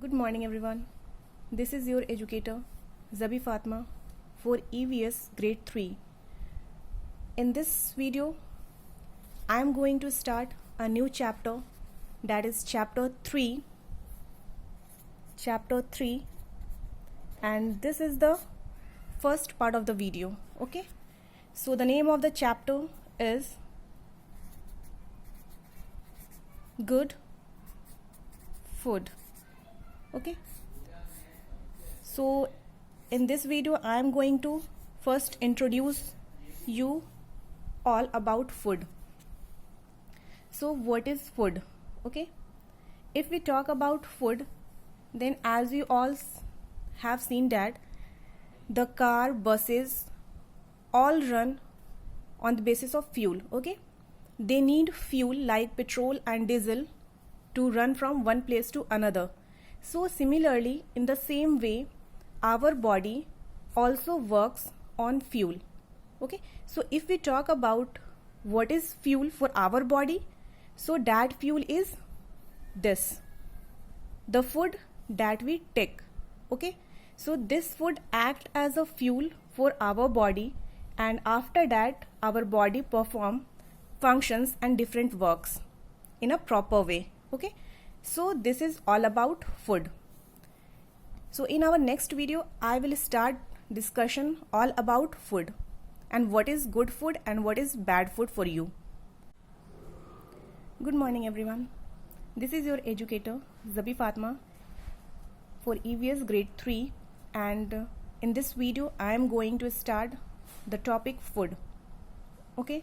Good morning everyone. This is your educator Zabi Fatma for EVS grade 3. In this video I am going to start a new chapter, that is chapter 3, and this is the first part of the video. Okay, so the name of the chapter is good food. Okay, so in this video I am going to first introduce you all about food. So what is food? Okay, if we talk about food, then as you all have seen that the car, buses all run on the basis of fuel. Okay, they need fuel like petrol and diesel to run from one place to another. So similarly, in the same way, our body also works on fuel. Okay, so if we talk about what is fuel for our body, so that fuel is this, the food that we take. Okay, so this food acts as a fuel for our body, and after that our body perform functions and different works in a proper way. Okay, so this is all about food. So in our next video I will start discussion all about food and what is good food and what is bad food for you. Good morning everyone. This is your educator Zabi Fatma for EVS grade 3, and in this video I am going to start the topic food. Okay,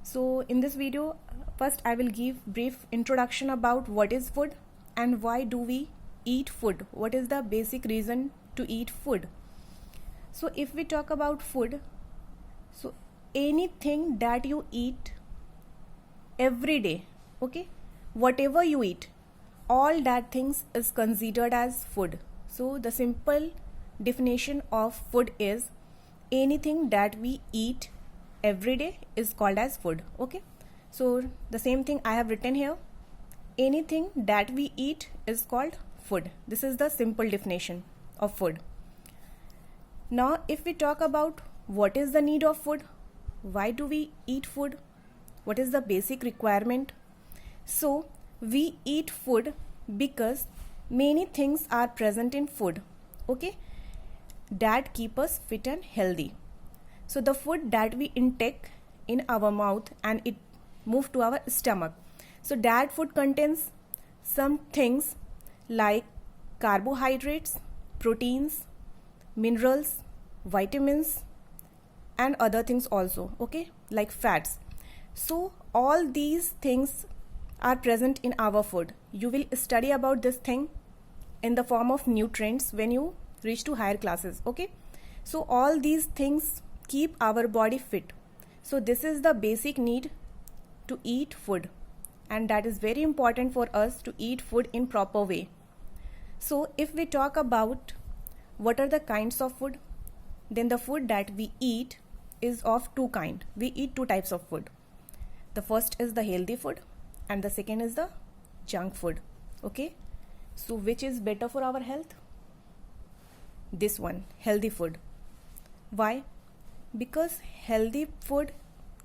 so in this video first I will give brief introduction about what is food and why do we eat food, what is the basic reason to eat food. So if we talk about food, so anything that you eat every day, okay, whatever you eat, all that things is considered as food. So the simple definition of food is anything that we eat every day is called as food. Okay, so the same thing I have written here, anything that we eat is called food. This is the simple definition of food. Now if we talk about what is the need of food, why do we eat food, what is the basic requirement. So we eat food because many things are present in food, okay, that keep us fit and healthy. So the food that we intake in our mouth and it move to our stomach, so that food contains some things like carbohydrates, proteins, minerals, vitamins and other things also, okay, like fats. So all these things are present in our food. You will study about this thing in the form of nutrients when you reach to higher classes. Okay, so all these things keep our body fit. So this is the basic need to eat food, and that is very important for us to eat food in proper way. So if we talk about what are the kinds of food, then the food that we eat is of two kinds. We eat two types of food. The first is the healthy food and the second is the junk food. Okay, so which is better for our health? This one, healthy food. Why? Because healthy food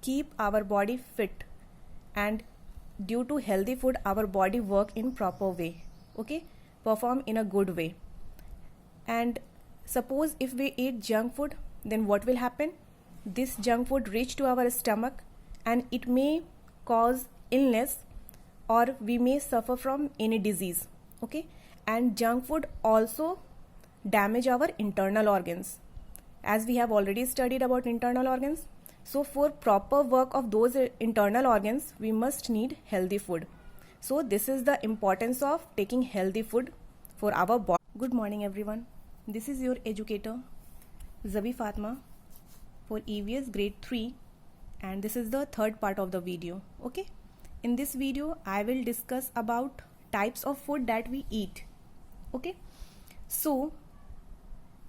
keep our body fit, and due to healthy food our body work in proper way, okay, perform in a good way. And suppose if we eat junk food, then what will happen? This junk food reach to our stomach and it may cause illness or we may suffer from any disease. Okay, and junk food also damage our internal organs, as we have already studied about internal organs. So for proper work of those internal organs we must need healthy food. So this is the importance of taking healthy food for our body. Good morning everyone. This is your educator Zabi Fatma for EVS grade 3, and this is the third part of the video. Okay, in this video I will discuss about types of food that we eat. Okay, so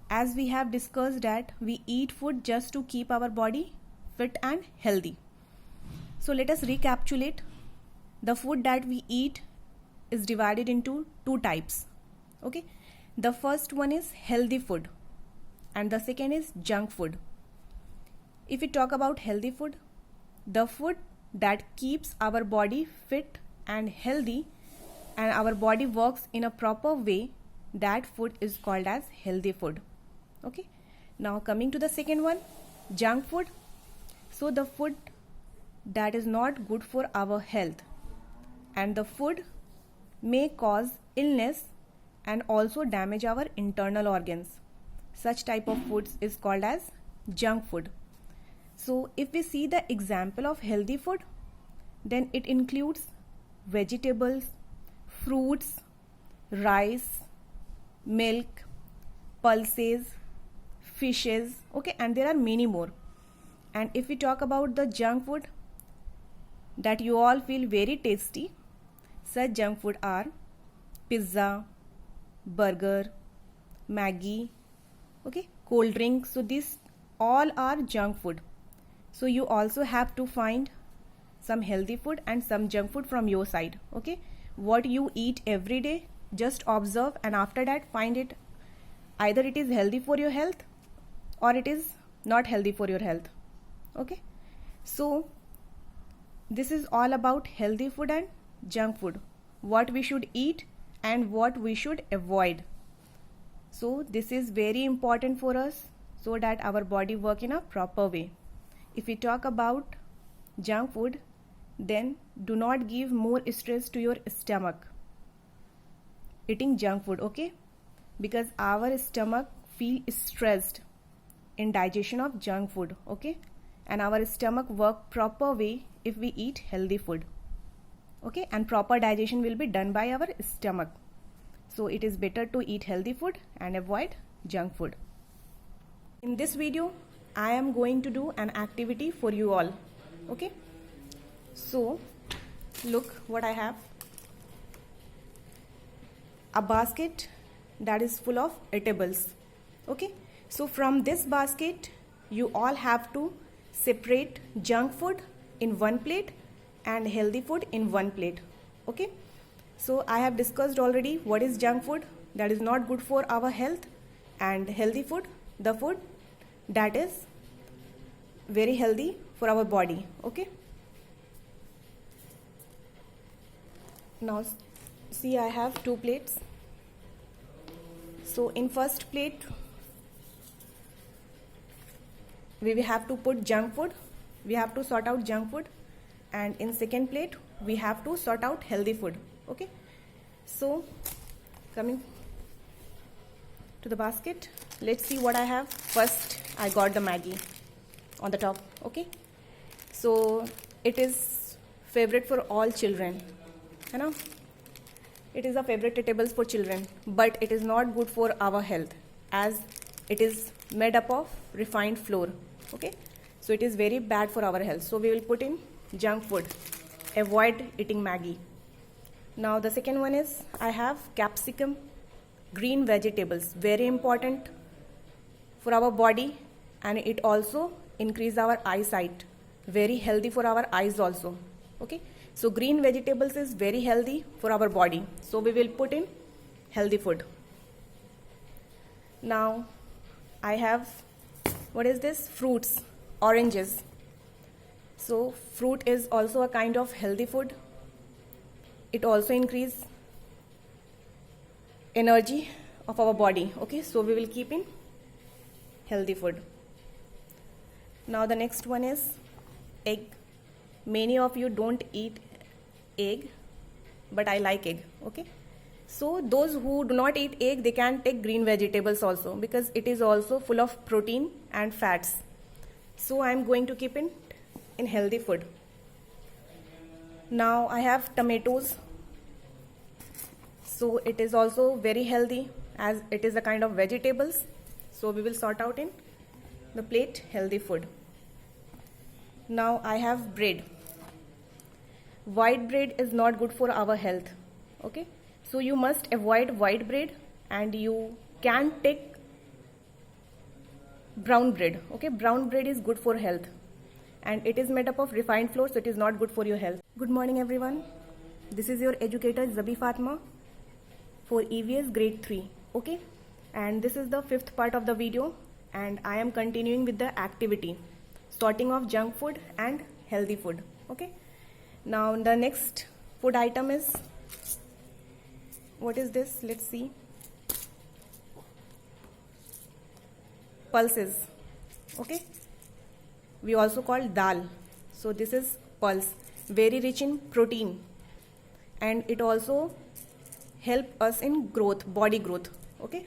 as we have discussed that we eat food just to keep our body fit and healthy. So let us recapitulate. The food that we eat is divided into two types. Okay, the first one is healthy food and the second is junk food. If we talk about healthy food, the food that keeps our body fit and healthy and our body works in a proper way, that food is called as healthy food. Okay, now coming to the second one, junk food. So the food that is not good for our health, and the food may cause illness and also damage our internal organs. Such type of foods is called as junk food. So if we see the example of healthy food, then it includes vegetables, fruits, rice, milk, pulses, fishes, okay, and there are many more. And if we talk about the junk food that you all feel very tasty, such junk food are pizza, burger, Maggi, okay, cold drinks. So these all are junk food. So you also have to find some healthy food and some junk food from your side. Okay, what you eat every day, just observe, and after that find it either it is healthy for your health or it is not healthy for your health. Okay, so this is all about healthy food and junk food, what we should eat and what we should avoid. So this is very important for us so that our body work in a proper way. If we talk about junk food, then do not give more stress to your stomach eating junk food, okay, because our stomach feel stressed in digestion of junk food, okay, and our stomach work proper way if we eat healthy food, okay, and proper digestion will be done by our stomach. So it is better to eat healthy food and avoid junk food. In this video I am going to do an activity for you all. Okay, so look what I have. A basket that is full of eatables. Okay, so from this basket you all have to separate junk food in one plate and healthy food in one plate. Okay, so I have discussed already what is junk food, that is not good for our health, and healthy food, the food that is very healthy for our body. Okay, now see I have two plates. So in first plate we will have to put junk food, we have to sort out junk food, and in second plate we have to sort out healthy food. Okay, so coming to the basket, let's see what I have. First I got the Maggi on the top. Okay, so it is favorite for all children, you know, it is a favorite eatables for children, but it is not good for our health as it is made up of refined flour. Okay, so it is very bad for our health, so we will put in junk food, avoid eating Maggi. Now the second one is I have capsicum, green vegetables, very important for our body, and it also increase our eyesight, very healthy for our eyes also. Okay, so green vegetables is very healthy for our body, so we will put in healthy food. Now I have, what is this, fruits, oranges. So fruit is also a kind of healthy food, it also increase energy of our body. Okay, so we will keep in healthy food. Now the next one is egg. Many of you don't eat egg, but I like egg. Okay, so those who do not eat egg, they can take green vegetables also, because it is also full of protein and fats. So I am going to keep in healthy food. Now I have tomatoes. So it is also very healthy as it is a kind of vegetables. So we will sort out in the plate healthy food. Now I have bread. White bread is not good for our health. Okay, so you must avoid white bread and you can take brown bread. Okay, brown bread is good for health and it is made up of refined flour, so it is not good for your health. Good morning everyone, this is your educator Zabi Fatma. for EVS grade 3. Okay, and this is the fifth part of the video, and I am continuing with the activity sorting of junk food and healthy food. Okay, now the next food item is, what is this? Let's see. Pulses. Okay, we also call dal. So this is pulse, very rich in protein, and it also help us in growth, body growth. Okay,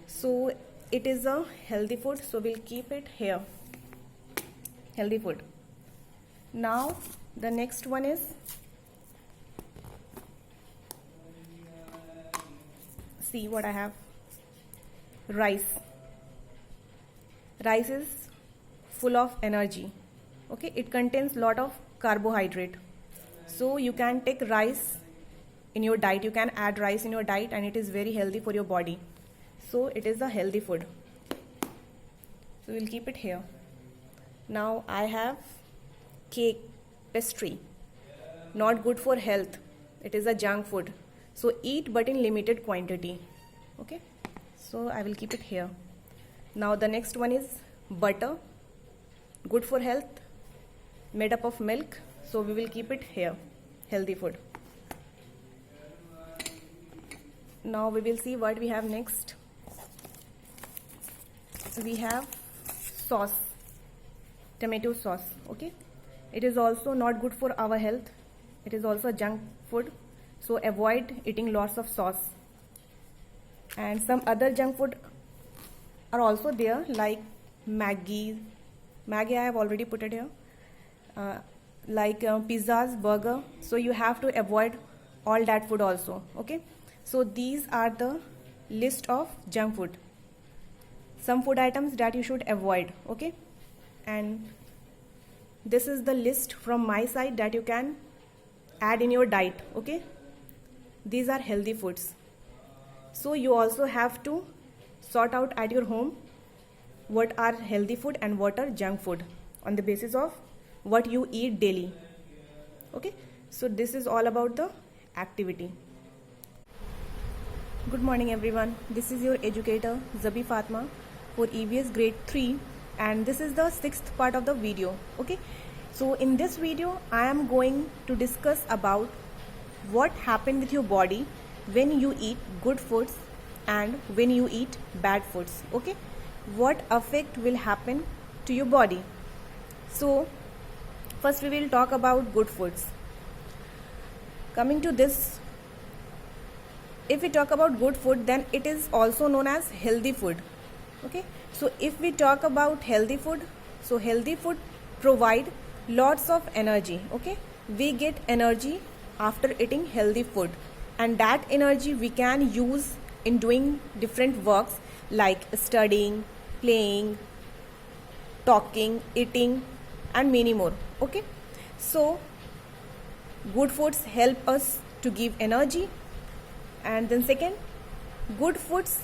so it is a healthy food, so we'll keep it here, healthy food. Now the next one is, see what I have. Rice. Rice is full of energy. Okay, it contains lot of carbohydrate, so you can take rice in your diet. You can add rice in your diet, and it is very healthy for your body. So it is a healthy food, so we'll keep it here. Now I have cake, pastry, not good for health. It is a junk food, so eat but in limited quantity. Okay, so I will keep it here. Now the next one is butter, good for health, made up of milk, so we will keep it here, healthy food. Now we will see what we have next. We have sauce, tomato sauce. Okay, it is also not good for our health. It is also a junk food, so avoid eating lots of sauce. And some other junk food are also there, like Maggi I have already put it here, like pizzas, burger, so you have to avoid all that food also. Okay, so these are the list of junk food, some food items that you should avoid. Okay, and this is the list from my side that you can add in your diet. Okay, these are healthy foods, so you also have to sort out at your home what are healthy food and what are junk food on the basis of what you eat daily. Okay, so this is all about the activity. Good morning everyone, this is your educator Zabi Fatma for EVS grade 3, and this is the sixth part of the video. Okay, so in this video I am going to discuss about what happens with your body when you eat good foods and when you eat bad foods. Okay, what effect will happen to your body. So first we will talk about good foods. Coming to this, if we talk about good food, then it is also known as healthy food. Okay, so if we talk about healthy food, so healthy food provide lots of energy. Okay, we get energy after eating healthy food, and that energy we can use in doing different works like studying, playing, talking, eating, and many more. Okay, so good foods help us to give energy, and then second, good foods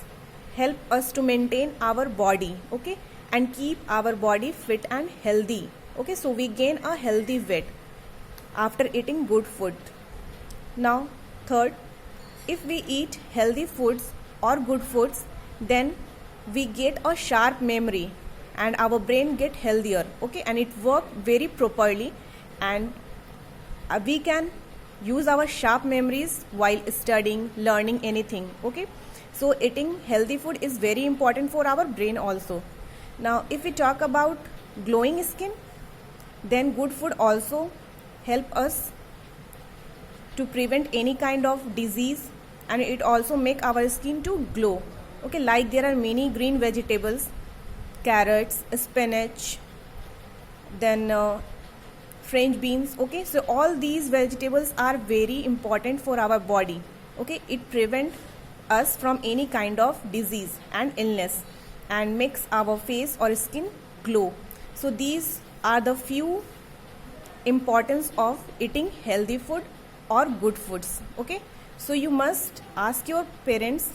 help us to maintain our body. Okay, and keep our body fit and healthy. Okay, so we gain a healthy weight after eating good food. Now third, if we eat healthy foods or good foods, then we get a sharp memory and our brain get healthier. Okay, and it work very properly, and we can use our sharp memories while studying, learning anything. Okay, so eating healthy food is very important for our brain also. Now if we talk about glowing skin, then good food also help us to prevent any kind of disease, and it also make our skin to glow. Okay, like there are many green vegetables, carrots, spinach, then French beans. Okay, so all these vegetables are very important for our body. Okay, it prevents us from any kind of disease and illness and makes our face or skin glow. So these are the few importance of eating healthy food or good foods. Okay, so you must ask your parents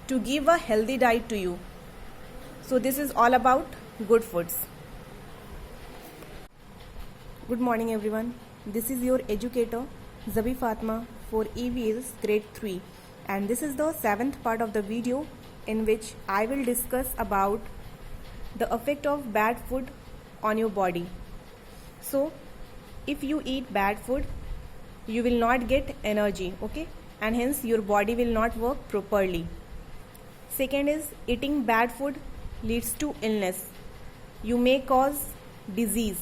to give a healthy diet to you. So this is all about good foods. Good morning everyone, this is your educator Zabi Fatma for EVS grade 3, and this is the 7th part of the video in which I will discuss about the effect of bad food on your body. So if you eat bad food, you will not get energy, okay, and hence your body will not work properly. Second is, eating bad food leads to illness. You may cause disease,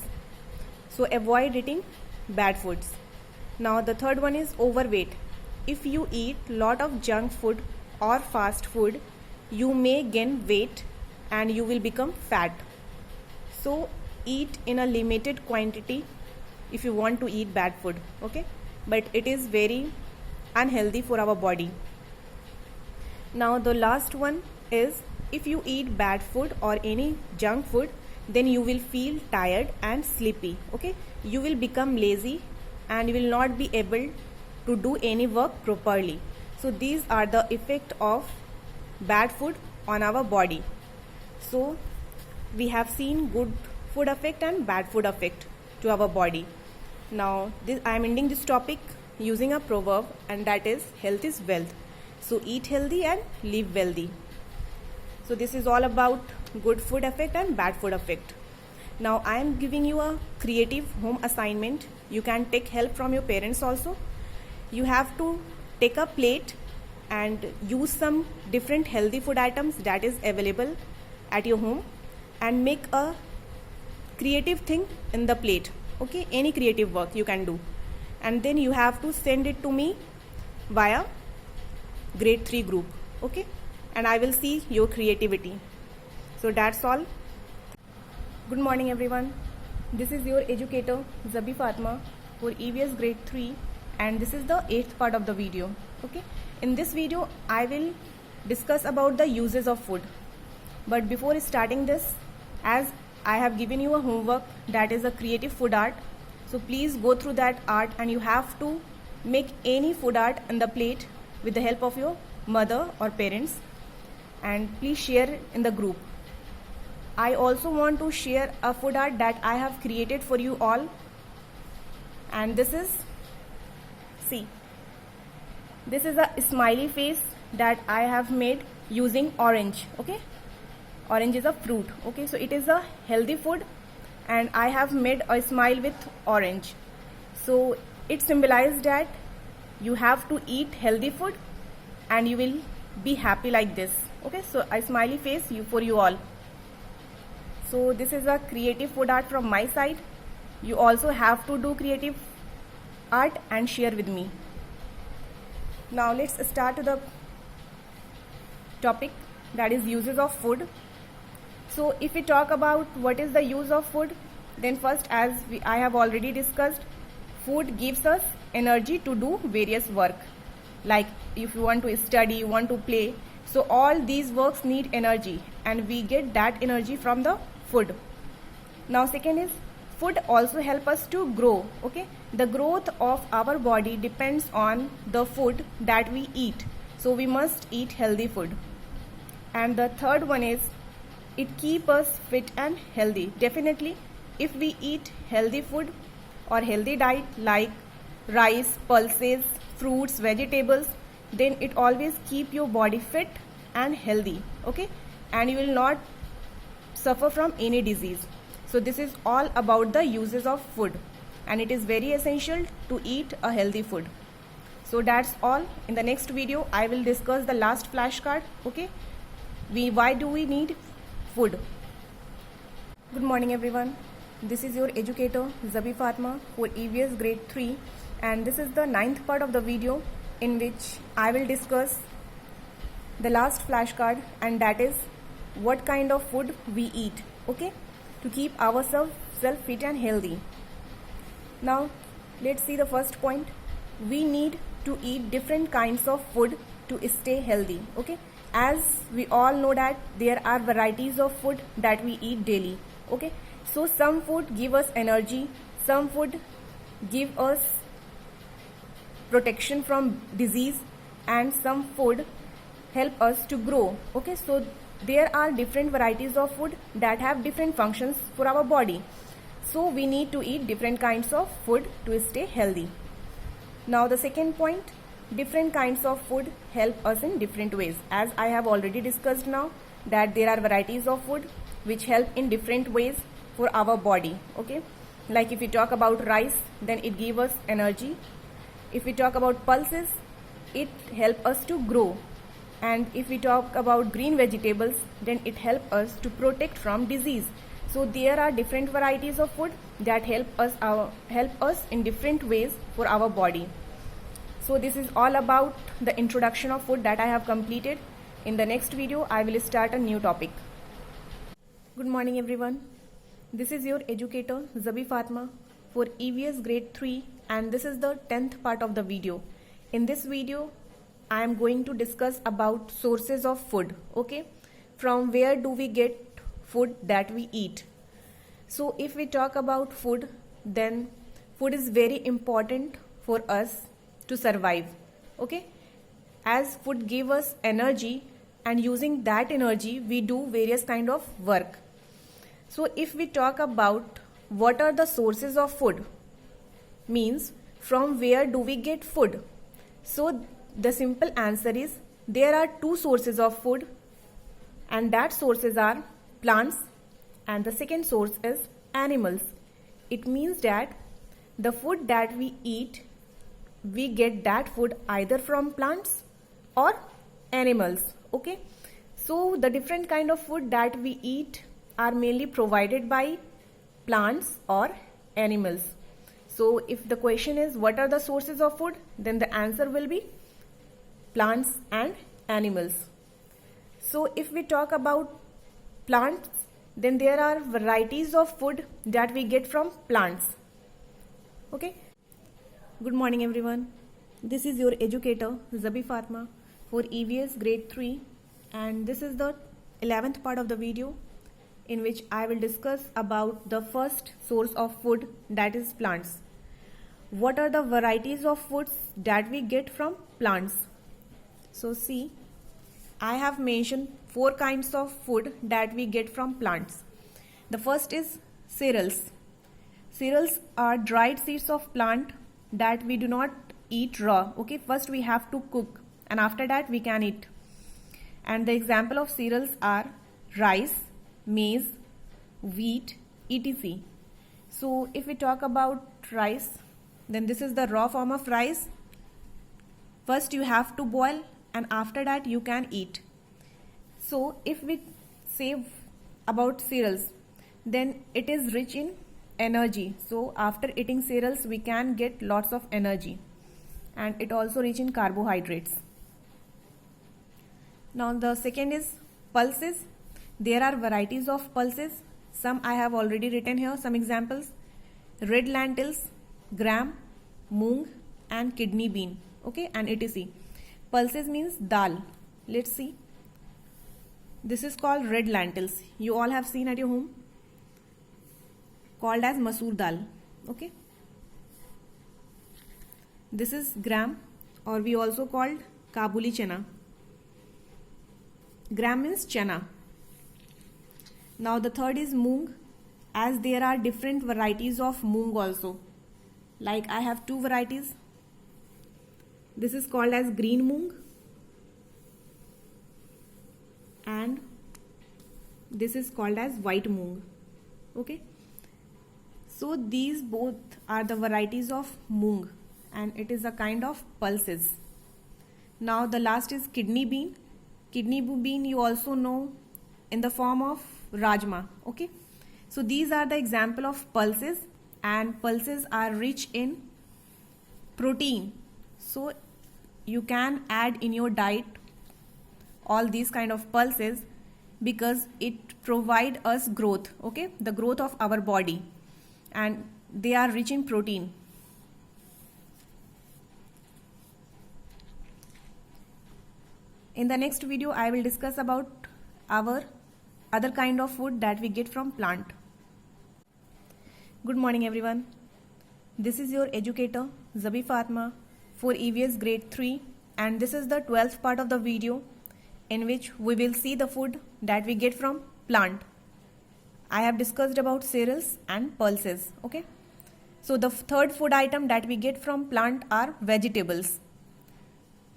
so avoid eating bad foods. Now the third one is overweight. If you eat lot of junk food or fast food, you may gain weight and you will become fat. So eat in a limited quantity if you want to eat bad food, okay, but it is very unhealthy for our body. Now the last one is, if you eat bad food or any junk food, then you will feel tired and sleepy, okay, you will become lazy and you will not be able to do any work properly. So these are the effect of bad food on our body. So we have seen good food effect and bad food effect to our body. Now I am ending this topic using a proverb, and that is, health is wealth. So eat healthy and live wealthy. So this is all about good food effect and bad food effect. Now I am giving you a creative home assignment. You can take help from your parents also. You have to take a plate and use some different healthy food items that is available at your home and make a creative thing in the plate, okay, any creative work you can do, and then you have to send it to me via grade 3 group, okay, and I will see your creativity. So that's all. Good morning everyone. This is your educator Zabi Fatma for EVS grade 3, and this is the 8th part of the video, okay. In this video I will discuss about the uses of food, but before starting this, as I have given you a homework that is a creative food art, so please go through that art and you have to make any food art in the plate with the help of your mother or parents, and please share in the group. I also want to share a food art that I have created for you all, and this is, see, this is a smiley face that I have made using orange, okay. Orange is a fruit, okay, so it is a healthy food and I have made a smile with orange. So it symbolizes that you have to eat healthy food and you will be happy like this, okay. So a smiley face for you all. So this is a creative food art from my side. You also have to do creative art and share with me. Now let's start the topic, that is uses of food. So if we talk about what is the use of food, then first, as I have already discussed, food gives us energy to do various work. Like if you want to study, you want to play, so all these works need energy and we get that energy from the food. Now second is, food also help us to grow, okay. The growth of our body depends on the food that we eat, so we must eat healthy food. And the third one is, it keep us fit and healthy. Definitely if we eat healthy food or healthy diet like rice, pulses, fruits, vegetables, then it always keep your body fit and healthy, okay, and you will not suffer from any disease. So this is all about the uses of food, and it is very essential to eat a healthy food. So that's all. In the next video I will discuss the last flashcard, okay, why do we need food. Good morning everyone. This is your educator Zabi Fatma for EVS grade 3, and this is the 9th part of the video in which I will discuss the last flashcard, and that is what kind of food we eat, okay, to keep ourselves fit and healthy. Now let's see the first point. We need to eat different kinds of food to stay healthy, okay. As we all know that there are varieties of food that we eat daily, okay. So some food give us energy, some food give us protection from disease, and some food help us to grow, okay. So there are different varieties of food that have different functions for our body, so we need to eat different kinds of food to stay healthy. Now the second point, different kinds of food help us in different ways. As I have already discussed now that there are varieties of food which help in different ways for our body. Okay, like if we talk about rice, then it gives us energy. If we talk about pulses, it helps us to grow. And if we talk about green vegetables, then it helps us to protect from disease. So there are different varieties of food that help us in different ways for our body. So this is all about the introduction of food that I have completed. In the next video, I will start a new topic. Good morning everyone. This is your educator Zabi Fatma for EVS grade 3, and this is the 10th part of the video. In this video, I am going to discuss about sources of food. Okay, from where do we get food that we eat? So if we talk about food, then food is very important for us to survive. Okay, as food gives us energy, and using that energy we do various kind of work. So if we talk about what are the sources of food, means from where do we get food? So the simple answer is there are two sources of food, and that sources are plants, and the second source is animals. It means that the food that we eat, we get that food either from plants or animals. Okay, so the different kind of food that we eat are mainly provided by plants or animals. So if the question is what are the sources of food, then the answer will be plants and animals. So if we talk about plants, then there are varieties of food that we get from plants. Okay, good morning everyone. This is your educator Zabi Fatma for EVS grade 3, and this is the 11th part of the video in which I will discuss about the first source of food, that is plants. What are the varieties of foods that we get from plants? So see, I have mentioned 4 kinds of food that we get from plants. The first is cereals. Cereals are dried seeds of plant that we do not eat raw. Okay, first we have to cook, and after that we can eat. And the example of cereals are rice, maize, wheat, etc. So if we talk about rice, then this is the raw form of rice. First you have to boil, and after that you can eat. So if we say about cereals, then it is rich in energy. So after eating cereals we can get lots of energy, and it also rich in carbohydrates. Now the second is pulses. There are varieties of pulses. Some I have already written here, some examples: red lentils, gram, moong, and kidney bean. Okay, and etc. Pulses means dal. Let's see. This is called red lentils. You all have seen at your home, called as masoor dal. Okay. This is gram, or we also called Kabuli chana. Gram means chana. Now the third is moong, as there are different varieties of moong also. Like I have 2 varieties. This is called as green moong, and this is called as white moong. Okay, so these both are the varieties of moong, and it is a kind of pulses. Now the last is kidney bean. Kidney bean you also know in the form of rajma. Okay, so these are the example of pulses, and pulses are rich in protein. So you can add in your diet all these kind of pulses, because it provide us growth. Okay, the growth of our body, and they are rich in protein. In the next video I will discuss about our other kind of food that we get from plant. Good morning everyone. This is your educator Zabi Fatma for EVS grade 3, and this is the 12th part of the video in which we will see the food that we get from plant. I have discussed about cereals and pulses. Okay, So the third food item that we get from plant are vegetables.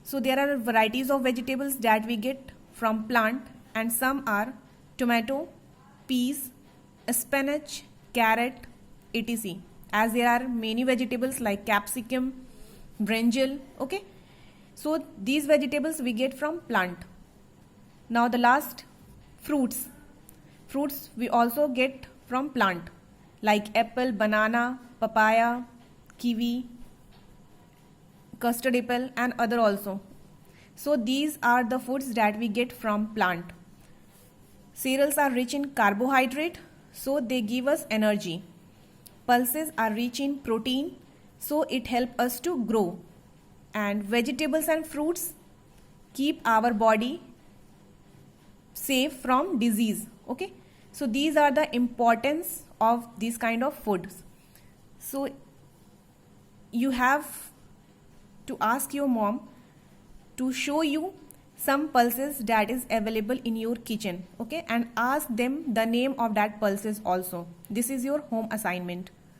So there are varieties of vegetables that we get from plant, and some are tomato, peas, spinach, carrot, etc. As there are many vegetables like capsicum, brinjal, okay. So these vegetables we get from plant. Now the last, fruits. Fruits we also get from plant like apple, banana, papaya, kiwi, custard apple and other also. So these are the foods that we get from plant. Cereals are rich in carbohydrate, so they give us energy. Pulses are rich in protein, so it helps us to grow. And vegetables and fruits keep our body safe from disease, okay. So these are the importance of these kind of foods. So you have to ask your mom to show you some pulses that is available in your kitchen, okay, and ask them the name of that pulses also. This is your home assignment.